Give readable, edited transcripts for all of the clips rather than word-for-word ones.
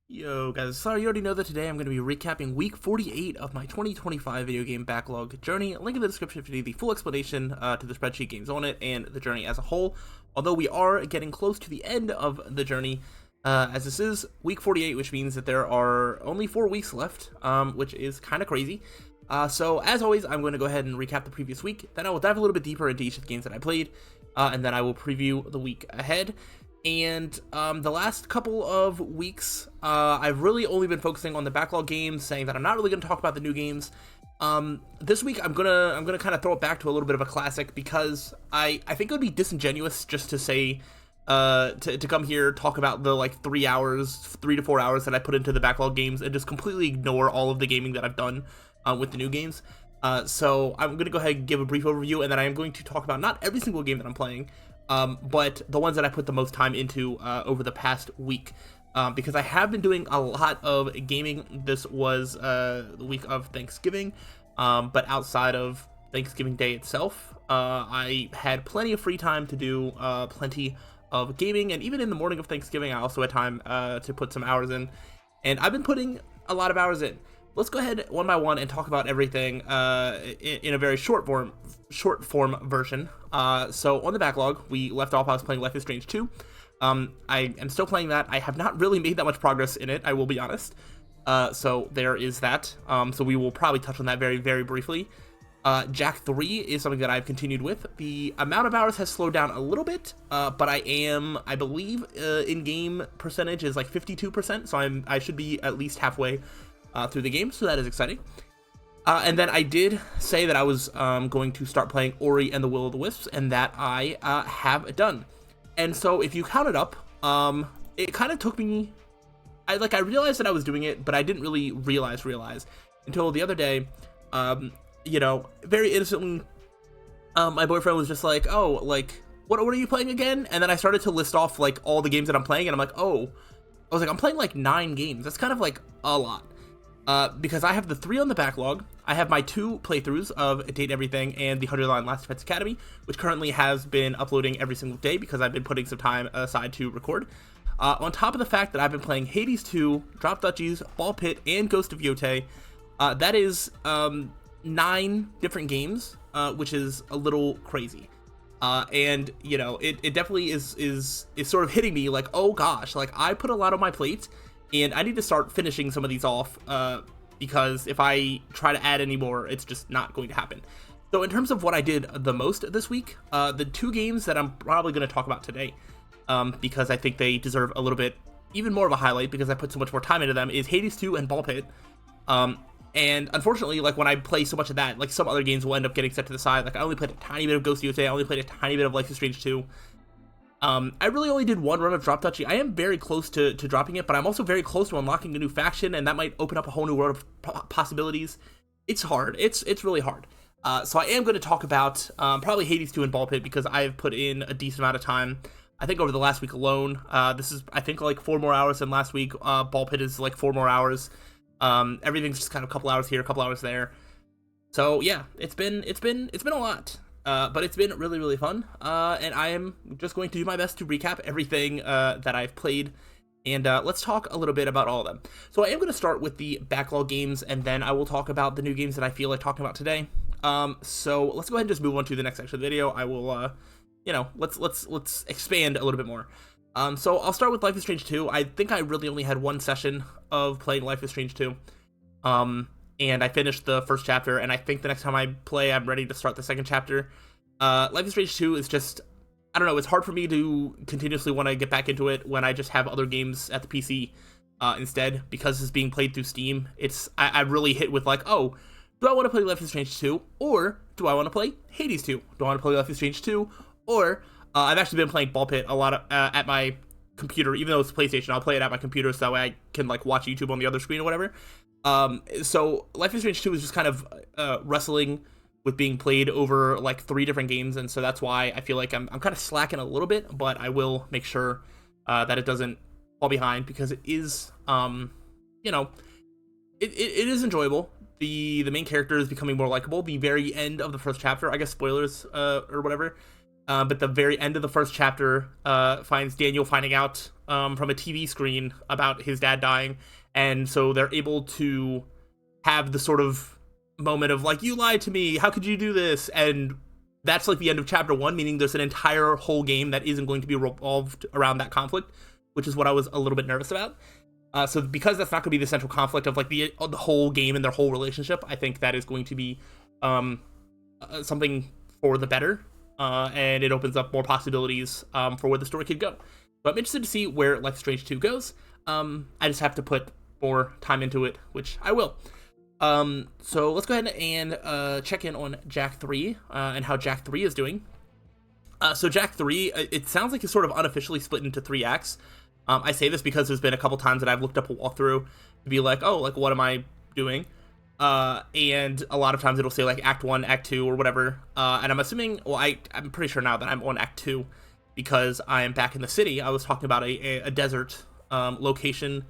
Yo guys, sorry you already know that today I'm going to be recapping week 48 of my 2025 video game backlog journey. Link in the description if you need the full explanation to the spreadsheet, games on it, and the journey as a whole. Although we are getting close to the end of the journey, as this is week 48, which means that there are only 4 weeks left, which is kind of crazy. So as always, I'm going to go ahead and recap the previous week, then I will dive a little bit deeper into each of the games that I played, and then I will preview the week ahead. And the last couple of weeks, I've really only been focusing on the backlog games, saying that I'm not really going to talk about the new games. This week, I'm gonna kind of throw it back to a little bit of a classic, because I think it would be disingenuous just to say to come here, talk about the like 3 to 4 hours that I put into the backlog games and just completely ignore all of the gaming that I've done with the new games. So I'm gonna go ahead and give a brief overview, and then I am going to talk about not every single game that I'm playing, but the ones that I put the most time into over the past week, because I have been doing a lot of gaming. This was the week of Thanksgiving, but outside of Thanksgiving Day itself, I had plenty of free time to do plenty of gaming, and even in the morning of Thanksgiving, I also had time to put some hours in, and I've been putting a lot of hours in. Let's go ahead one by one and talk about everything in a very short form version. So on the backlog, we left off, I was playing Life is Strange 2. I am still playing that. I have not really made that much progress in it, I will be honest. So there is that. So we will probably touch on that very, very briefly. Jack 3 is something that I've continued with. The amount of hours has slowed down a little bit, but I believe, in-game percentage is like 52%, so I should be at least halfway through the game, so that is exciting. And then I did say that I was going to start playing Ori and the Will of the Wisps, and that I have done. And so if you count it up, it kind of took me, I realized that I was doing it, but I didn't really realize until the other day. You know, very innocently, my boyfriend was just like, oh, like, what are you playing again? And then I started to list off like all the games that I'm playing, and I'm like, oh, I was like, I'm playing like 9 games. That's kind of like a lot. Because I have the 3 on the backlog. I have my 2 playthroughs of Date Everything and the 100 Line Last Defense Academy, which currently has been uploading every single day because I've been putting some time aside to record. On top of the fact that I've been playing Hades 2, Drop Duchies, Ball Pit, and Ghost of Yotei. That is 9 different games, which is a little crazy. And you know, it definitely is sort of hitting me like, oh gosh, like I put a lot on my plate, and I need to start finishing some of these off, because if I try to add any more, it's just not going to happen. So in terms of what I did the most this week, the 2 games that I'm probably going to talk about today, because I think they deserve a little bit even more of a highlight because I put so much more time into them, is Hades 2 and Ball Pit. And unfortunately, like when I play so much of that, like some other games will end up getting set to the side. Like I only played a tiny bit of Ghost of Yotei, I only played a tiny bit of Life is Strange 2. I really only did 1 run of Drop Duchy. I am very close to dropping it, but I'm also very close to unlocking a new faction, and that might open up a whole new world of possibilities. It's hard. It's really hard. So I am going to talk about probably Hades 2 and Ball Pit, because I have put in a decent amount of time. I think over the last week alone, this is, I think, like 4 more hours than last week. Ball Pit is like 4 more hours. Everything's just kind of a couple hours here, a couple hours there. So yeah, it's been a lot. But it's been really, really fun, and I am just going to do my best to recap everything that I've played, and let's talk a little bit about all of them. So I am going to start with the backlog games, and then I will talk about the new games that I feel like talking about today. So let's go ahead and just move on to the next section of the video. I will, you know, let's expand a little bit more. So I'll start with Life is Strange 2. I think I really only had 1 session of playing Life is Strange 2. And I finished the first chapter, and I think the next time I play, I'm ready to start the second chapter. Life is Strange 2 is just, I don't know, it's hard for me to continuously want to get back into it when I just have other games at the PC instead, because it's being played through Steam. I really hit with like, oh, do I want to play Life is Strange 2, or do I want to play Hades 2? Do I want to play Life is Strange 2, or I've actually been playing Ball Pit a lot at my computer, even though it's PlayStation. I'll play it at my computer so that way I can like watch YouTube on the other screen or whatever. So Life is Strange 2 is just kind of wrestling with being played over like 3 different games, and so that's why I feel like I'm kind of slacking a little bit, but I will make sure that it doesn't fall behind, because it is, you know, it is enjoyable. The main character is becoming more likable. The very end of the first chapter, I guess spoilers or whatever, But the very end of the first chapter finds Daniel finding out from a TV screen about his dad dying, and so they're able to have the sort of moment of like, you lied to me, how could you do this? And that's like the end of chapter 1, meaning there's an entire whole game that isn't going to be revolved around that conflict, which is what I was a little bit nervous about. So because that's not going to be the central conflict of like the whole game and their whole relationship, I think that is going to be something for the better, and it opens up more possibilities for where the story could go. So I'm interested to see where Life is Strange 2 goes. I just have to put more time into it, which I will. So let's go ahead and check in on Jack 3 and how Jack 3 is doing. So Jack 3, it sounds like it's sort of unofficially split into 3 acts. I say this because there's been a couple times that I've looked up a walkthrough to be like, oh, like, what am I doing? And a lot of times it'll say, like, Act 1, Act 2, or whatever. And I'm assuming, well, I'm pretty sure now that I'm on Act 2 because I am back in the city. I was talking about a desert location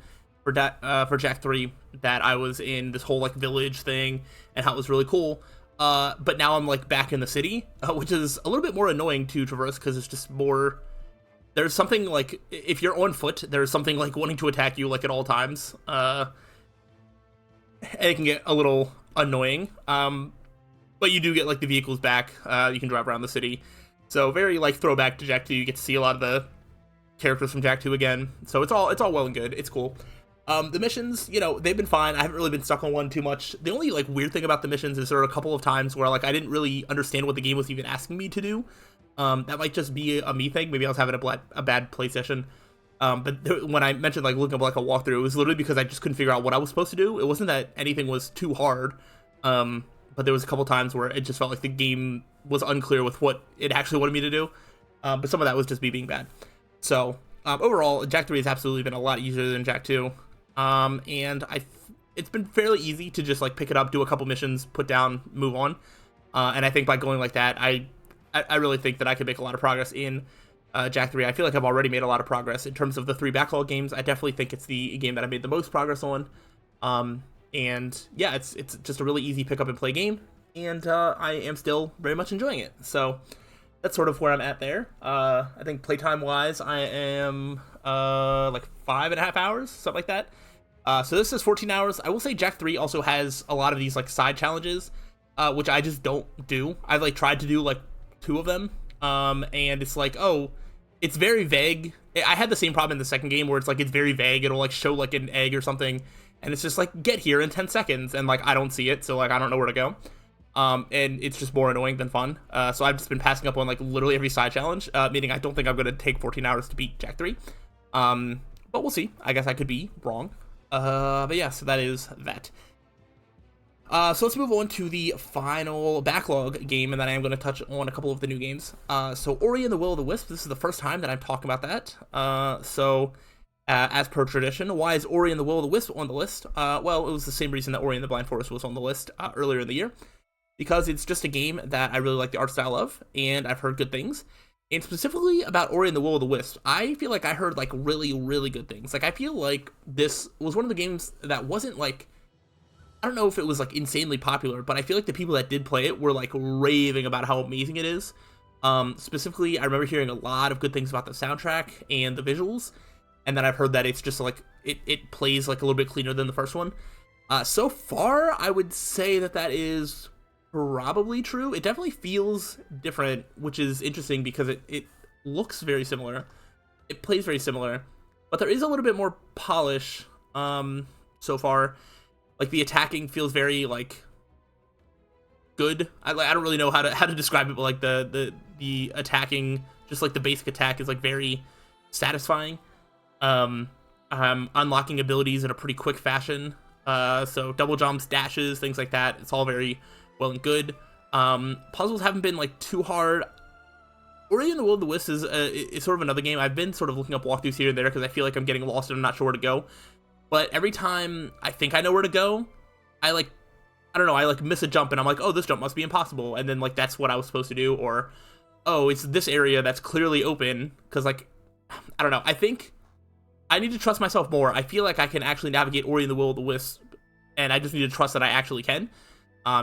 for Jack 3 that I was in this whole, like, village thing and how it was really cool. But now I'm, like, back in the city, which is a little bit more annoying to traverse because it's just more... There's something, like, if you're on foot, there's something, like, wanting to attack you, like, at all times. And it can get a little annoying. But you do get, like, the vehicles back. You can drive around the city. So very, like, throwback to Jack 2. You get to see a lot of the characters from Jack 2 again. So it's all well and good. It's cool. The missions, you know, they've been fine. I haven't really been stuck on one too much. The only, like, weird thing about the missions is there are a couple of times where, like, I didn't really understand what the game was even asking me to do. That might just be a me thing. Maybe I was having a bad play session. But when I mentioned, like, looking up, like, a walkthrough, it was literally because I just couldn't figure out what I was supposed to do. It wasn't that anything was too hard. But there was a couple times where it just felt like the game was unclear with what it actually wanted me to do. But some of that was just me being bad. So, overall, Jack 3 has absolutely been a lot easier than Jack 2. And it's been fairly easy to just, like, pick it up, do a couple missions, put down, move on. And I think by going like that, I really think that I could make a lot of progress in Jack 3. I feel like I've already made a lot of progress in terms of the 3 backlog games. I definitely think it's the game that I made the most progress on. And yeah, it's just a really easy pick up and play game, and I am still very much enjoying it. So that's sort of where I'm at there. I think playtime wise, I am like 5.5 hours, something like that. So this is 14 hours. I will say Jack 3 also has a lot of these, like, side challenges, which I just don't do. I've, like, tried to do, like, 2 of them, and it's like, oh, it's very vague. I had the same problem in the second game where it's like, it's very vague. It'll, like, show, like, an egg or something, and it's just like, get here in 10 seconds, and, like, I don't see it, so, like, I don't know where to go. And it's just more annoying than fun. So I've just been passing up on, like, literally every side challenge, meaning I don't think I'm going to take 14 hours to beat Jack 3. But we'll see. I guess I could be wrong. But yeah, so that is that. So let's move on to the final backlog game, and then I am going to touch on a couple of the new games. So Ori and the Will of the Wisp, this is the first time that I'm talking about that. As per tradition, why is Ori and the Will of the Wisp on the list? Well, it was the same reason that Ori and the Blind Forest was on the list earlier in the year. Because it's just a game that I really like the art style of, and I've heard good things. And specifically about Ori and the Will of the Wisp, I feel like I heard, like, really, really good things. Like, I feel like this was one of the games that wasn't, like, I don't know if it was, like, insanely popular, but I feel like the people that did play it were, like, raving about how amazing it is. Specifically, I remember hearing a lot of good things about the soundtrack and the visuals, and then I've heard that it's just, like, it plays, like, a little bit cleaner than the first one. So far, I would say that is probably true. It definitely feels different, which is interesting because it looks very similar. It plays very similar, but there is a little bit more polish so far. Like, the attacking feels very, like, good. I don't really know how to describe it, but, like, the attacking, just, like, the basic attack is, like, very satisfying. Unlocking abilities in a pretty quick fashion. So double jumps, dashes, things like that. It's all very well and good. Puzzles haven't been, like, too hard. Ori and the Will of the Wisp is sort of another game. I've been sort of looking up walkthroughs here and there because I feel like I'm getting lost and I'm not sure where to go. But every time I think I know where to go, I don't know, I, like, miss a jump and I'm like, oh, this jump must be impossible. And then, like, that's what I was supposed to do. Or, oh, it's this area that's clearly open. Because, like, I don't know. I think I need to trust myself more. I feel like I can actually navigate Ori and the Will of the Wisp. And I just need to trust that I actually can.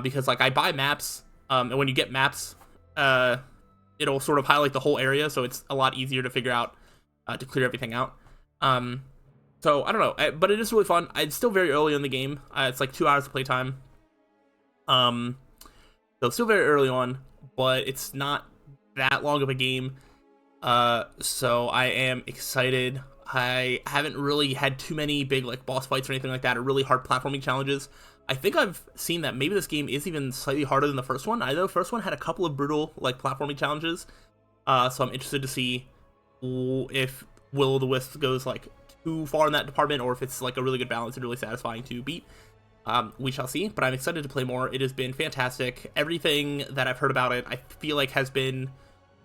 Because, like, I buy maps. And when you get maps, it'll sort of highlight the whole area, so it's a lot easier to figure out, to clear everything out. So I don't know, but it is really fun. It's still very early in the game. It's like 2 hours of playtime. So it's still very early on, but it's not that long of a game. So I am excited. I haven't really had too many big like boss fights or anything like that, or really hard platforming challenges. I think I've seen that maybe this game is even slightly harder than the first one. I know the first one had a couple of brutal like platforming challenges. So I'm interested to see if Will o' the Wisp goes like too far in that department, or if it's like a really good balance and really satisfying to beat. We shall see, but I'm excited to play more. It has been fantastic. Everything that I've heard about it, I feel like has been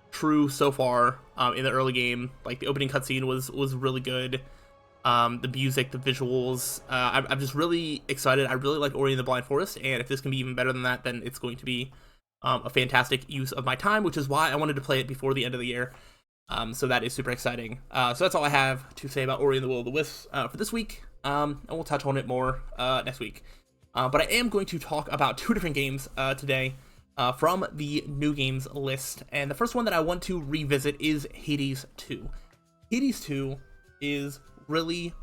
true so far in the early game. Like the opening cutscene was really good. The music, the visuals, I'm just really excited. I really like Ori and the Blind Forest, and if this can be even better than that, then it's going to be a fantastic use of my time, which is why I wanted to play it before the end of the year. So that is super exciting. So that's all I have to say about Ori and the Will o' the Wisp for this week, and we'll touch on it more next week. But I am going to talk about 2 different games today from the new games list, and the first one that I want to revisit is Hades 2. Hades 2 is really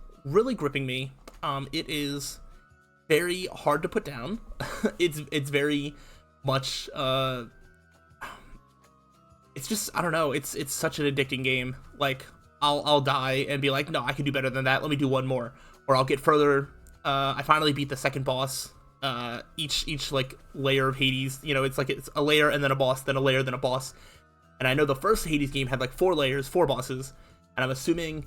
gripping me. It is very hard to put down. it's very much it's just, I don't know, it's such an addicting game. Like I'll die and be like, no, I can do better than that, let me do one more, or I'll get further. I finally beat the second boss. Each like layer of Hades, you know, it's like it's a layer and then a boss, then a layer, then a boss. And I know the first Hades game had like 4 layers, 4 bosses, and I'm assuming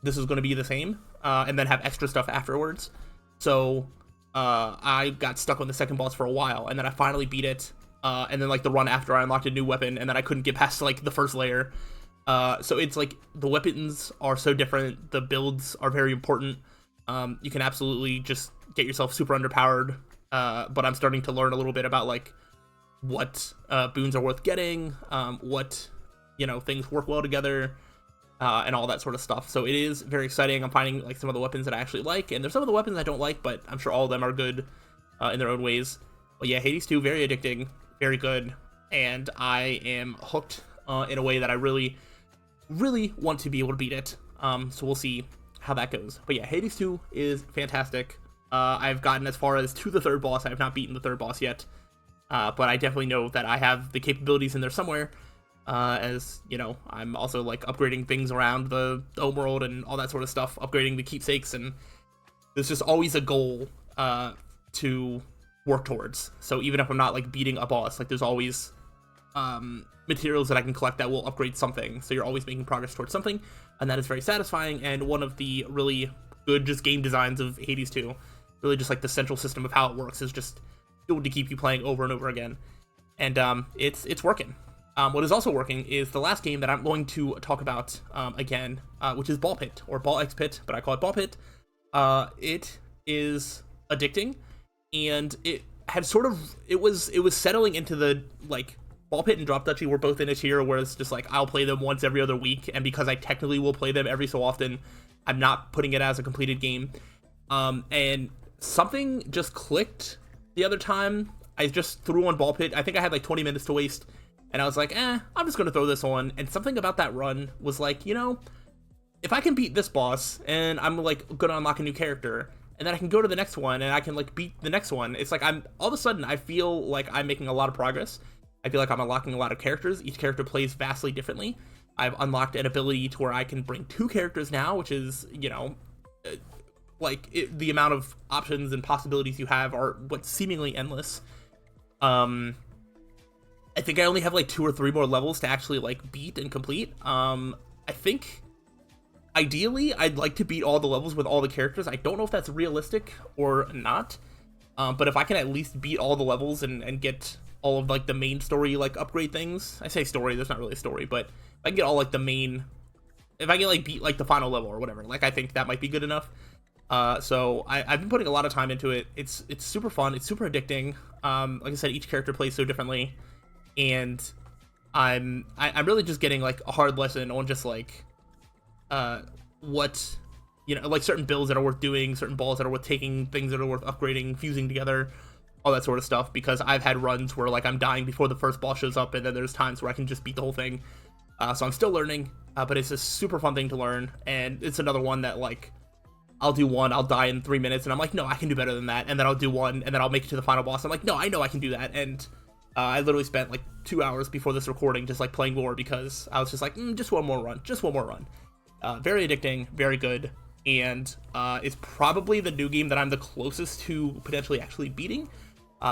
this is going to be the same, and then have extra stuff afterwards. So I got stuck on the second boss for a while, and then I finally beat it, and then like the run after I unlocked a new weapon, and then I couldn't get past like the first layer. So it's like the weapons are so different, the builds are very important. You can absolutely just get yourself super underpowered, but I'm starting to learn a little bit about like what boons are worth getting, what, you know, things work well together, and all that sort of stuff. So it is very exciting. I'm finding like some of the weapons that I actually like, and there's some of the weapons I don't like, but I'm sure all of them are good in their own ways. But yeah, Hades 2, very addicting, very good, and I am hooked in a way that I really want to be able to beat it. So we'll see how that goes. But yeah, Hades 2 is fantastic. I've gotten as far as to the 3rd boss. I have not beaten the 3rd boss yet, but I definitely know that I have the capabilities in there somewhere. As you know, I'm also like upgrading things around the homeworld and all that sort of stuff, upgrading the keepsakes, and there's just always a goal to work towards. So even if I'm not like beating a boss, like there's always materials that I can collect that will upgrade something. So you're always making progress towards something, and that is very satisfying. And one of the really good just game designs of Hades 2, really just like the central system of how it works, is just built to keep you playing over and over again, and it's working. What is also working is the last game that I'm going to talk about again, which is Ball Pit, or Ball X Pit, but I call it Ball Pit. It is addicting, and it had sort of, it was settling into the, like, Ball Pit and Drop Duchy were both in a tier where it's just like, I'll play them once every other week, and because I technically will play them every so often, I'm not putting it as a completed game. And something just clicked the other time. I just threw on Ball Pit. I think I had like 20 minutes to waste, and I was like, I'm just gonna throw this on. And something about that run was like, you know, if I can beat this boss, and I'm like gonna unlock a new character, and then I can go to the next one, and I can like beat the next one, it's like I'm all of a sudden I feel like I'm making a lot of progress. I feel like I'm unlocking a lot of characters. Each character plays vastly differently. I've unlocked an ability to where I can bring 2 characters now, which is, you know, the amount of options and possibilities you have are what's seemingly endless. I think I only have like 2 or 3 more levels to actually like beat and complete. I think ideally I'd like to beat all the levels with all the characters. I don't know if that's realistic or not, but if I can at least beat all the levels and get all of like the main story like upgrade things. I say story, there's not really a story, but if I can get all like the main, if I can like beat like the final level or whatever, like I think that might be good enough. So I've been putting a lot of time into it. It's super fun, it's super addicting. Like I said, each character plays so differently, and I'm really just getting like a hard lesson on just like what, you know, like certain builds that are worth doing, certain balls that are worth taking, things that are worth upgrading, fusing together, all that sort of stuff, because I've had runs where like I'm dying before the first boss shows up, and then there's times where I can just beat the whole thing. So I'm still learning, but it's a super fun thing to learn, and it's another one that like I'll do one, I'll die in 3 minutes, and I'm like, no, I can do better than that, and then I'll do one, and then I'll make it to the final boss. I'm like, no, I know I can do that, and I literally spent like 2 hours before this recording just like playing more, because I was just like, just one more run, just one more run. Very addicting, very good, and it's probably the new game that I'm the closest to potentially actually beating,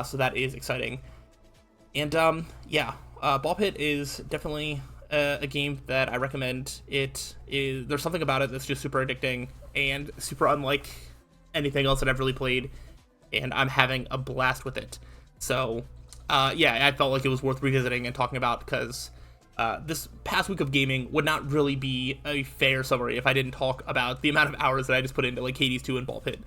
so that is exciting. And yeah, Ball Pit is definitely a game that I recommend. There's something about it that's just super addicting and super unlike anything else that I've really played, and I'm having a blast with it. So yeah, I felt like it was worth revisiting and talking about, because this past week of gaming would not really be a fair summary if I didn't talk about the amount of hours that I just put into like Hades 2 and Ball Pit.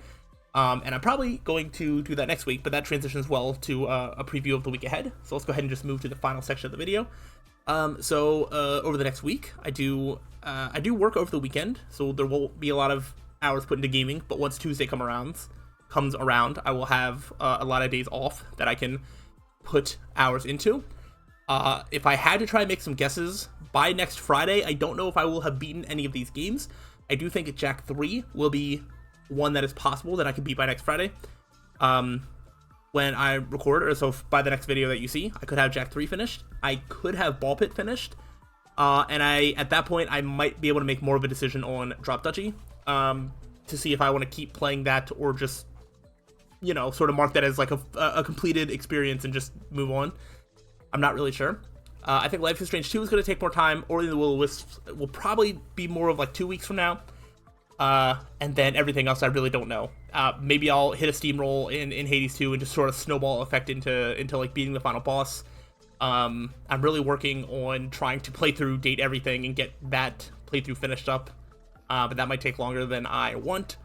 And I'm probably going to do that next week, but that transitions well to a preview of the week ahead. So let's go ahead and just move to the final section of the video. So over the next week, I do work over the weekend, so there will be a lot of hours put into gaming, but once Tuesday comes around, I will have a lot of days off that I can put hours into. If I had to try and make some guesses, by next Friday, I don't know if I will have beaten any of these games. I do think Jak 3 will be one that is possible that I can beat by next Friday. When I record, or so by the next video that you see, I could have Jak 3 finished. I could have Ball Pit finished. And at that point, I might be able to make more of a decision on Drop Duchy, to see if I want to keep playing that or just, you know, sort of mark that as like a completed experience and just move on. I'm not really sure. I think Life is Strange 2 is going to take more time. Ori and the Will-O-Wisps will probably be more of like 2 weeks from now. And then everything else I really don't know. Maybe I'll hit a steamroll in Hades 2 and just sort of snowball effect into like beating the final boss. I'm really working on trying to play through, date everything, and get that playthrough finished up. But that might take longer than I want.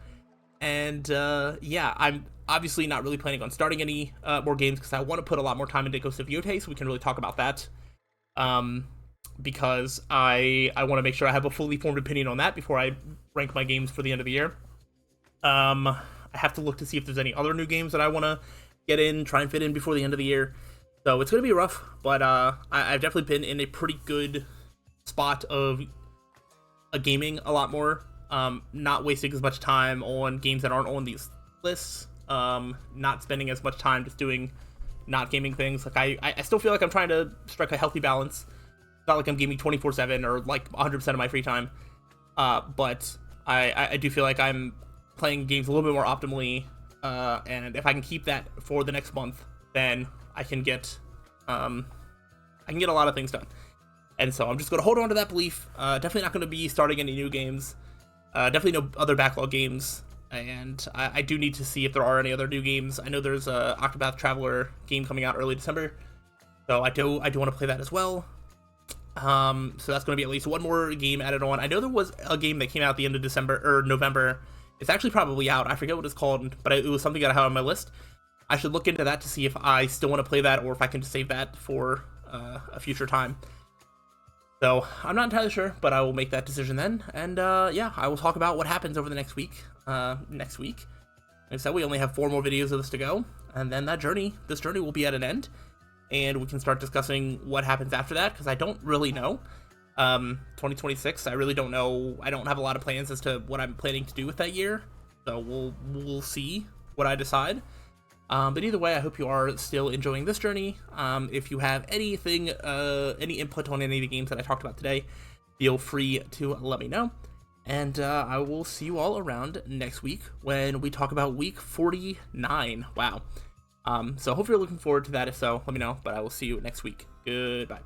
And yeah, I'm obviously not really planning on starting any more games, because I want to put a lot more time into Ghost of Yotei, so we can really talk about that. Because I want to make sure I have a fully formed opinion on that before I rank my games for the end of the year. I have to look to see if there's any other new games that I want to get in, try and fit in before the end of the year. So it's going to be rough, but I've definitely been in a pretty good spot of gaming a lot more. Not wasting as much time on games that aren't on these lists. Not spending as much time just doing not gaming things. Like I still feel like I'm trying to strike a healthy balance. It's not like I'm gaming 24/7 or like 100% of my free time. But I do feel like I'm playing games a little bit more optimally, and if I can keep that for the next month, then I can get a lot of things done. And so I'm just going to hold on to that belief. Definitely not going to be starting any new games. Definitely no other backlog games. And I do need to see if there are any other new games. I know there's a Octopath Traveler game coming out early December, so I do want to play that as well. So that's going to be at least one more game added on. I know there was a game that came out at the end of December or November. It's actually probably out. I forget what it's called, but it was something that I had on my list. I should look into that to see if I still want to play that, or if I can just save that for a future time. So I'm not entirely sure, but I will make that decision then. And yeah, I will talk about what happens over the next week. Like I said, we only have 4 more videos of this to go, and then this journey will be at an end, and we can start discussing what happens after that, because I don't really know. 2026, I really don't know. I don't have a lot of plans as to what I'm planning to do with that year, so we'll see what I decide. But either way, I hope you are still enjoying this journey. If you have anything, any input on any of the games that I talked about today, feel free to let me know. And I will see you all around next week when we talk about week 49. Wow. So hopefully you're looking forward to that. If so, let me know. But I will see you next week. Goodbye.